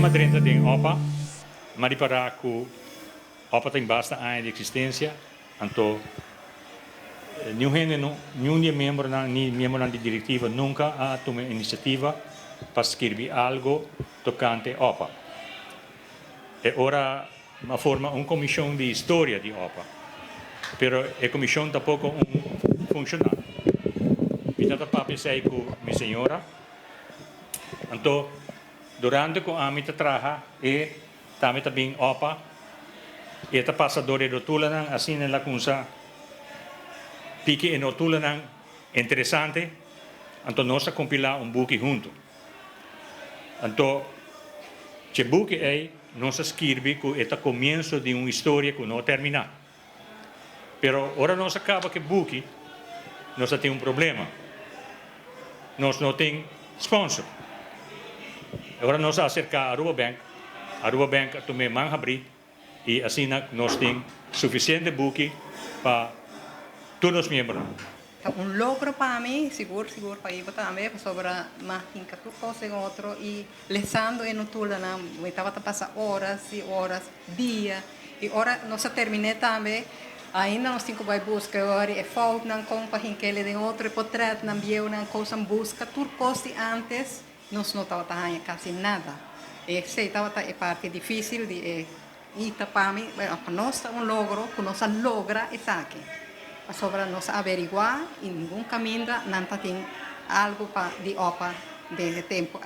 problema dentro de OPA, mas para que OPA tem basta anos de existência, então nenhum membro da diretiva nunca ha tomado iniciativa para escrever algo tocante OPA. E ora forma uma comissão de história de OPA, pero a comissão tampouco funciona. Eu estava pensando com minha senhora, então durante que a minha trabalha e também OPA, e esta passadora do Tulanan assim na coisa pique e no Tulanan interessante, então nós compilar book junto. Então, esse book é nós escreve que é o começo de uma história que não termina. Pero ora nós acaba que book nós temos problema. Nós não temos sponsor. Agora nós acercar a Aruba Bank também manga abrir e assim nós temos suficiente book para todos os membros. Logro para mim, seguro para ir também, sobre mais que coisa e outro, e lendo e no tudo, eu estava passando horas e horas, dias, e ora nós terminei também, ainda nós temos que buscar agora, e falta não compra que ele tem outro portrait, não viu não coisa busca, tudo coisa antes, nós não estava fazendo quase nada, e sei estava parte difícil de e para mim, nós logro, que nós logra isso aqui. Sobre nos averiguar e nenhum caminho não tem algo de OPA desde tempo.